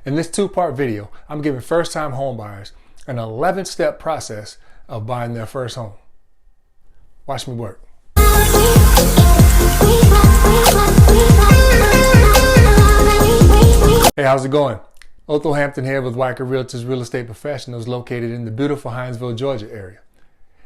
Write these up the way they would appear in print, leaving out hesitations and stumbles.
In this two-part video, I'm giving first-time homebuyers an 11-step process of buying their first home. Watch me work. Hey, how's it going? Otho Hampton here with Weicker Realtors Real Estate Professionals located in the beautiful Hinesville, Georgia area.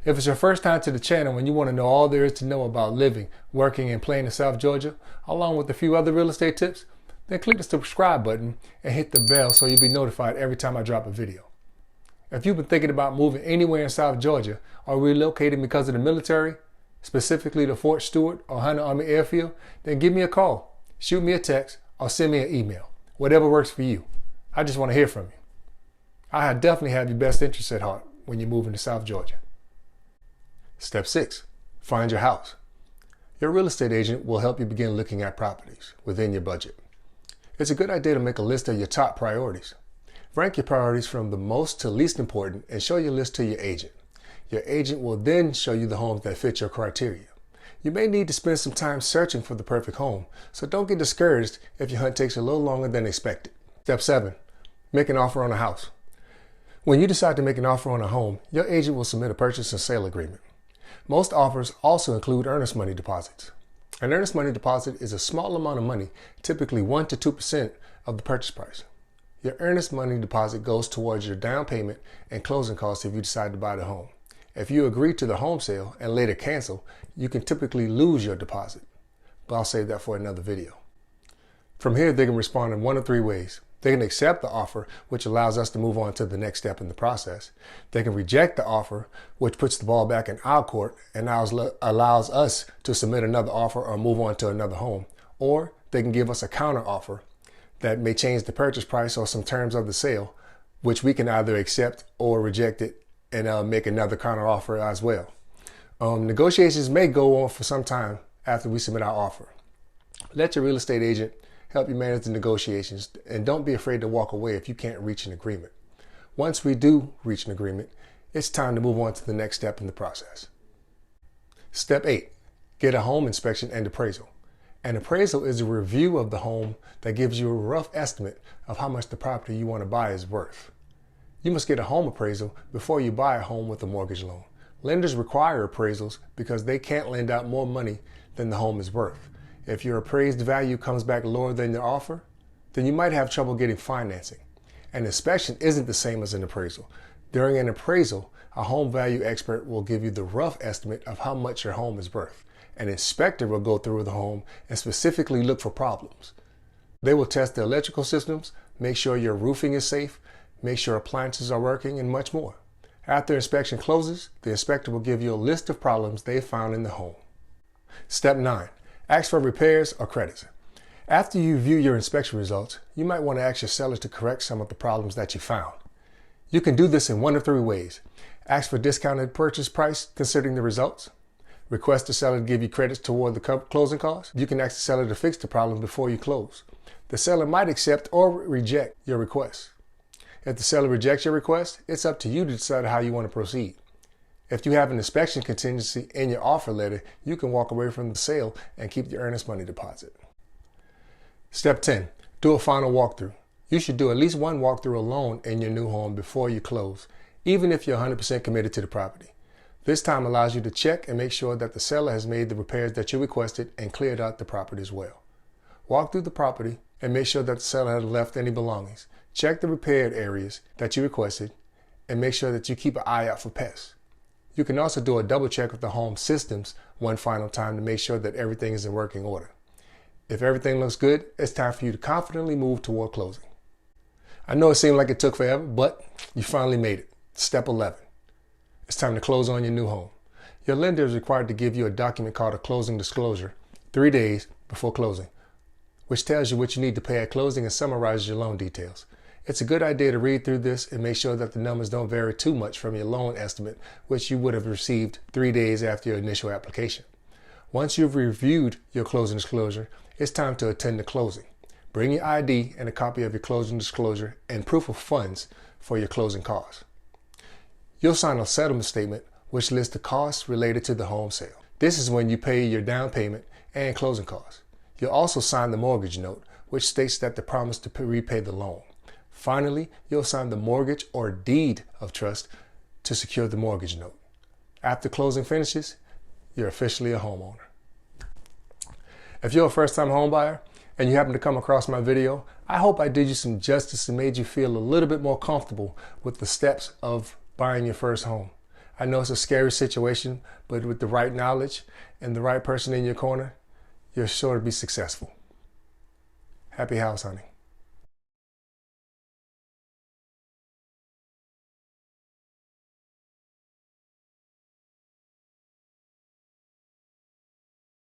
If it's your first time to the channel and you want to know all there is to know about living, working, and playing in South Georgia, along with a few other real estate tips, then click the subscribe button and hit the bell so you'll be notified every time I drop a video. If you've been thinking about moving anywhere in South Georgia or relocating because of the military, specifically to Fort Stewart or Hunter Army Airfield, then give me a call, shoot me a text, or send me an email. Whatever works for you. I just want to hear from you. I definitely have your best interests at heart when you're moving to South Georgia. Step 6. Find your house. Your real estate agent will help you begin looking at properties within your budget. It's a good idea to make a list of your top priorities. Rank your priorities from the most to least important and show your list to your agent. Your agent will then show you the homes that fit your criteria. You may need to spend some time searching for the perfect home, so don't get discouraged if your hunt takes a little longer than expected. Step 7. Make an offer on a house. When you decide to make an offer on a home, your agent will submit a purchase and sale agreement. Most offers also include earnest money deposits. An earnest money deposit is a small amount of money, typically 1 to 2% of the purchase price. Your earnest money deposit goes towards your down payment and closing costs if you decide to buy the home. If you agree to the home sale and later cancel, you can typically lose your deposit, but I'll save that for another video. From here, they can respond in 1 of 3 ways. They can accept the offer, which allows us to move on to the next step in the process. They can reject the offer, which puts the ball back in our court and allows us to submit another offer or move on to another home. Or they can give us a counter offer that may change the purchase price or some terms of the sale, which we can either accept or reject it and make another counter offer as well. Negotiations may go on for some time after we submit our offer. Let your real estate agent help you manage the negotiations, and don't be afraid to walk away if you can't reach an agreement. Once we do reach an agreement, it's time to move on to the next step in the process. Step 8. Get a home inspection and appraisal. An appraisal is a review of the home that gives you a rough estimate of how much the property you want to buy is worth. You must get a home appraisal before you buy a home with a mortgage loan. Lenders require appraisals because they can't lend out more money than the home is worth. If your appraised value comes back lower than your offer, then you might have trouble getting financing. An inspection isn't the same as an appraisal. During an appraisal, a home value expert will give you the rough estimate of how much your home is worth. An inspector will go through the home and specifically look for problems. They will test the electrical systems, make sure your roofing is safe, make sure appliances are working, and much more. After inspection closes, the inspector will give you a list of problems they found in the home. Step 9. Ask for repairs or credits. After you view your inspection results, you might want to ask your seller to correct some of the problems that you found. You can do this in 1 of 3 ways. Ask for discounted purchase price considering the results. Request the seller to give you credits toward the closing costs. You can ask the seller to fix the problem before you close. The seller might accept or reject your request. If the seller rejects your request, it's up to you to decide how you want to proceed. If you have an inspection contingency in your offer letter, you can walk away from the sale and keep your earnest money deposit. Step 10. Do a final walkthrough. You should do at least 1 walkthrough alone in your new home before you close, even if you're 100% committed to the property. This time allows you to check and make sure that the seller has made the repairs that you requested and cleared out the property as well. Walk through the property and make sure that the seller has left any belongings. Check the repaired areas that you requested and make sure that you keep an eye out for pests. You can also do a double check of the home systems 1 final time to make sure that everything is in working order. If everything looks good, it's time for you to confidently move toward closing. I know it seemed like it took forever, but you finally made it. Step 11. It's time to close on your new home. Your lender is required to give you a document called a closing disclosure 3 days before closing, which tells you what you need to pay at closing and summarizes your loan details. It's a good idea to read through this and make sure that the numbers don't vary too much from your loan estimate, which you would have received 3 days after your initial application. Once you've reviewed your closing disclosure, it's time to attend the closing. Bring your ID and a copy of your closing disclosure and proof of funds for your closing costs. You'll sign a settlement statement which lists the costs related to the home sale. This is when you pay your down payment and closing costs. You'll also sign the mortgage note, which states that the promise to repay the loan. Finally, you'll sign the mortgage or deed of trust to secure the mortgage note. After closing finishes, you're officially a homeowner. If you're a first-time home buyer and you happen to come across my video, I hope I did you some justice and made you feel a little bit more comfortable with the steps of buying your first home. I know it's a scary situation, but with the right knowledge and the right person in your corner, you're sure to be successful. Happy house hunting.